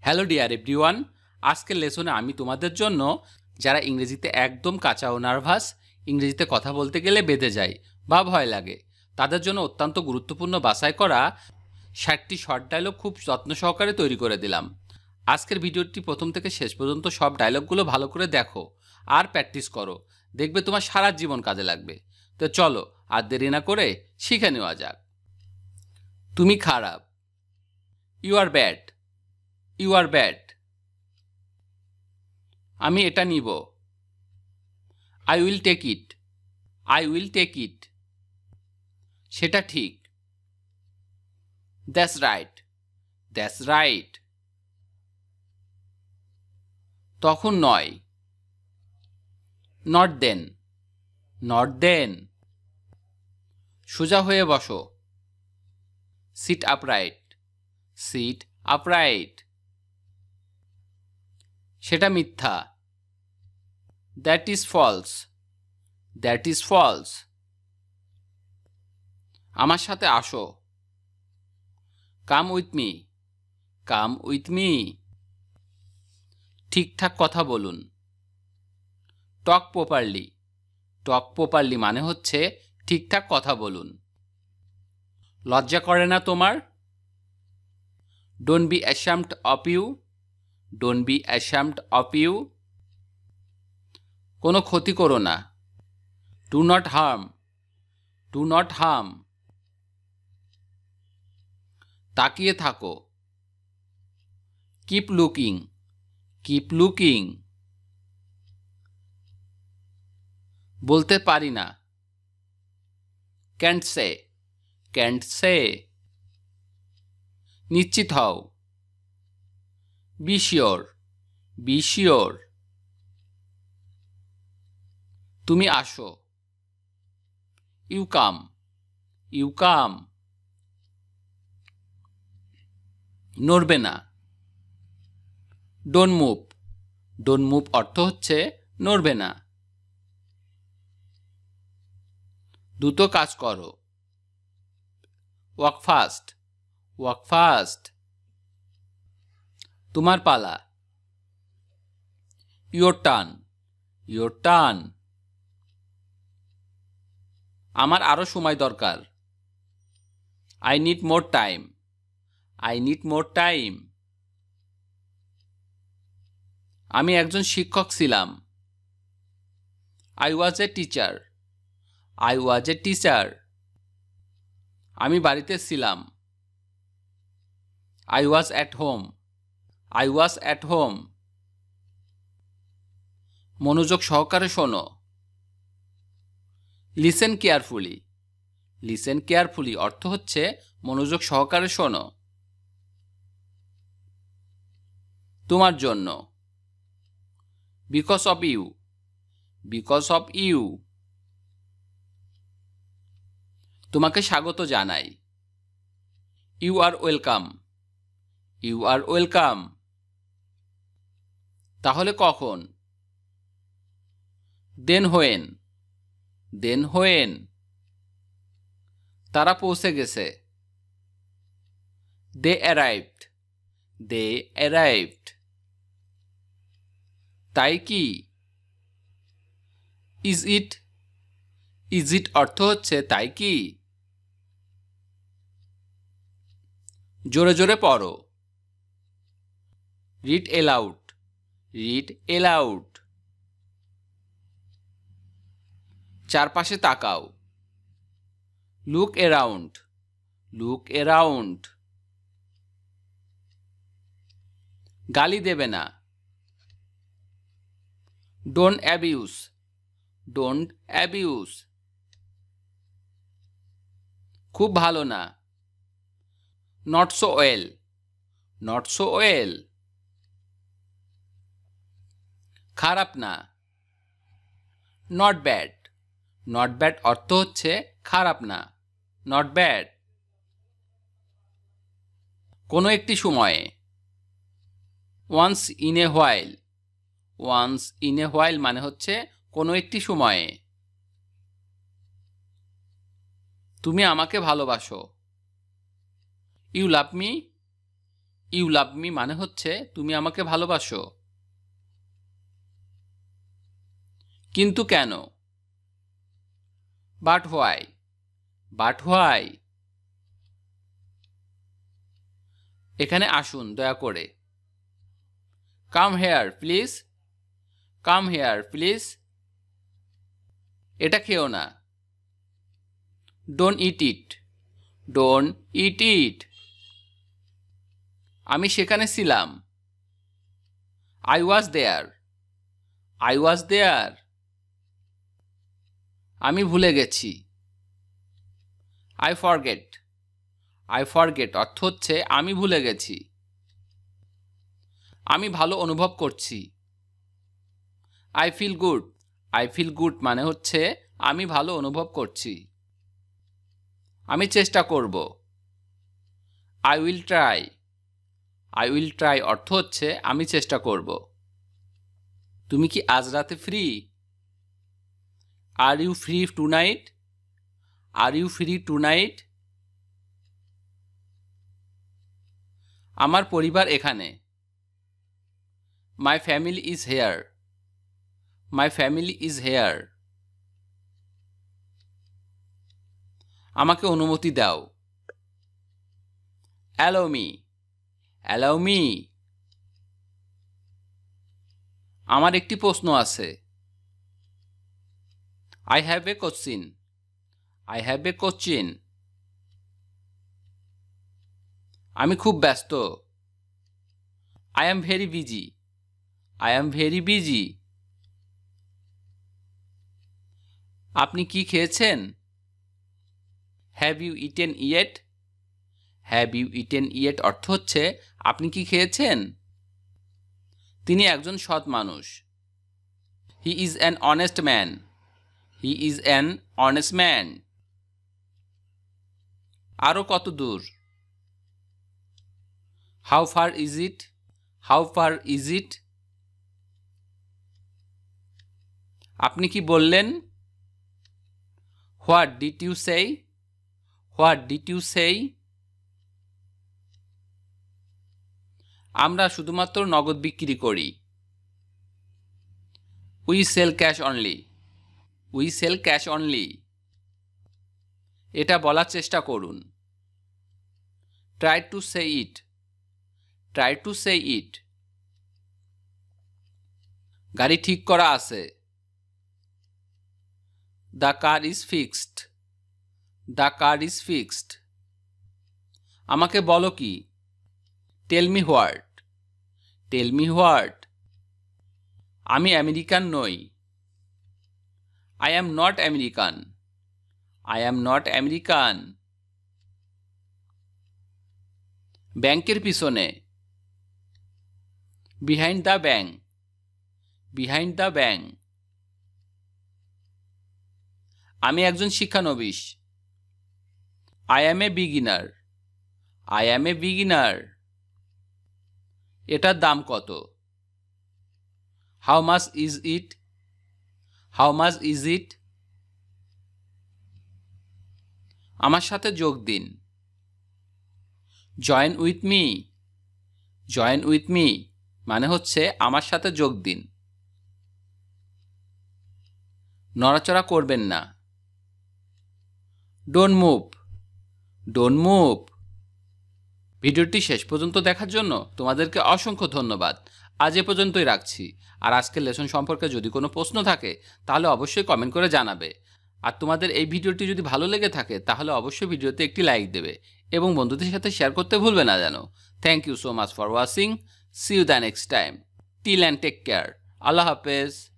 Hello dear everyone, আজকের লেসনে আমি তোমাদের জন্য যারা ইংরেজিতে একদম কাঁচা ও নার্ভাস, ইংরেজিতে কথা বলতে গেলে বেঁধে যায় বা ভয় লাগে, তাদের জন্য অত্যন্ত গুরুত্বপূর্ণ বাছাই করা 60টি শর্ট ডায়লগ খুব যত্ন সহকারে তৈরি করে দিলাম। আজকের ভিডিওটি প্রথম থেকে শেষ পর্যন্ত সব ডায়লগগুলো ভালো করে দেখো আর প্র্যাকটিস করো, দেখবে তোমার সারা জীবন কাজে লাগবে। তো চলো আর দেরি না করে শিখে নেওয়া যাক। তুমি খারাপ, you are bad, you are bad. আমি এটা নিব, I will take it, I will take it. সেটা ঠিক, দ্যাটস রাইট, দ্যাটস রাইট। তখন নয়, নট দেন, নট দেন। সোজা হয়ে বসো, সিট আপরাইট, সিট আপরাইট। সেটা মিথ্যা, that is false, that is false. আমার সাথে আসো, come with me, come with me. ঠিকঠাক কথা বলুন, টক প্রপারলি, টক প্রপারলি মানে হচ্ছে ঠিকঠাক কথা বলুন। লজ্জা করে না তোমার, don't be ashamed of you, don't be ashamed of you. কোনো ক্ষতি করো না, do not harm, do not harm. তাকিয়ে থাকো, কিপ লুকিং, কিপ লুকিং। বলতে পারি না, ক্যান্ট সে, ক্যান্ট সে। নিশ্চিত হও, বি শিওর, বি শিওর। তুমি আসো, ইউ কাম, ইউ কাম। নড়বে না, ডোন্ট মুভ, ডোন্ট মুভ অর্থ হচ্ছে নড়বে না। দ্রুত কাজ করো, ওয়াক ফাস্ট, ওয়াক ফাস্ট। তোমার পালা, ইয়োর টার্ন, ইয়োর টার্ন। আমার আরো সময় দরকার, I need more time, I need more time. আমি একজন শিক্ষক ছিলাম, I was a teacher, I was a teacher. আমি বাড়িতে ছিলাম, I was at home, I was at home. মনোযোগ সহকারে শোনো, লিসেন কেয়ারফুলি, লিসেন কেয়ারফুলি অর্থ হচ্ছে মনোযোগ সহকারে শোনো। তোমার জন্য, because of you, because of you. তোমাকে স্বাগত জানাই, you are welcome, you are welcome. তাহলে কখন, দেন হোয়েন, দেন হোয়েন। তারা পৌঁছে গেছে, দে অ্যারাইভড, দে অ্যারাইভড। তাই কি, ইজ ইট, ইজ ইট অর্থ হচ্ছে তাই কি। জোরে জোরে পড়ো, রিড এলাউড, রিড এলাউড। চারপাশে তাকাও, লুক এরাউন্ড, লুক এরাউন্ড। গালি দেবে না, ডোন্ট অ্যাবিউজ, ডোন্ট অ্যাবিউজ। খুব ভালো না, not so well, not so well. খারাপ না, নট ব্যাড, নট ব্যাড অর্থ হচ্ছে খারাপ না, নট ব্যাড। কোনো একটি সময়ে, once in a while, once in a while মানে হচ্ছে কোনো একটি সময়ে। তুমি আমাকে ভালোবাসো, you love me, you love me মানে হচ্ছে তুমি আমাকে ভালোবাসো। কিন্তু কেন? But why? But why? এখানে আসুন দয়া করে। Come here please. Come here please. এটা খেও না। Don't eat it. Don't eat it. আমি সেখানে ছিলাম। I was there. I was there. আমি ভুলে গেছি। I forget. আই ফরগেট অর্থ হচ্ছে আমি ভুলে গেছি। আমি ভালো অনুভব করছি। I feel good. I feel good মানে হচ্ছে আমি ভালো অনুভব করছি। আমি চেষ্টা করব। I will try. I will try অর্থ হচ্ছে আমি চেষ্টা করব। তুমি কি আজ রাতে ফ্রি? Are you free tonight? Are you free tonight? আমার পরিবার এখানে। My family is here. My family is here. আমাকে অনুমতি দাও। Allow me. Allow me. আমার একটি প্রশ্ন আছে। I have a question. I have a question. আমি খুব ব্যস্ত। I am very busy. I am very busy. আপনি কি খেয়েছেন? Have you eaten yet? Have you eaten yet অর্থ হচ্ছে আপনি কি খেয়েছেন? তিনি একজন সৎ মানুষ। He is an honest man. He is an honest man. আরও কত দূর? How far is it? How far is it? আপনি কি বললেন? What did you say? What did you say? আমরা শুধুমাত্র নগদ বিক্রি করি। We sell cash only. We sell cash only. এটা বলার চেষ্টা করুন। Try to say it. Try to say it. গাড়ি ঠিক করা আছে। The car is fixed. The car is fixed. আমাকে বলো কি? Tell me what. Tell me what. আমি আমেরিকান নই। I am not American. I am not American. ব্যাংকের পিছনে। Behind the bank. Behind the bank. আমি একজন শিক্ষানবিশ। I am a beginner. I am a beginner. এটার দাম কত? How much is it? How much is it? আমার সাথে যোগ দিন। Join with me. Join with me মানে হচ্ছে আমার সাথে যোগ দিন। নড়াচড়া করবেন না। Don't move. Don't move. ভিডিওটি শেষ পর্যন্ত দেখার জন্য তোমাদেরকে অসংখ্য ধন্যবাদ। আজ এ পর্যন্তই রাখছি। আর আজকের লেসন সম্পর্কে যদি কোনো প্রশ্ন থাকে তাহলে অবশ্যই কমেন্ট করে জানাবে। আর তোমাদের এই ভিডিওটি যদি ভালো লেগে থাকে তাহলে অবশ্যই ভিডিওতে একটি লাইক দেবে এবং বন্ধুদের সাথে শেয়ার করতে ভুলবে না যেন। Thank you so much for watching. See you the next time. Till and take care. আল্লাহ হাফেজ।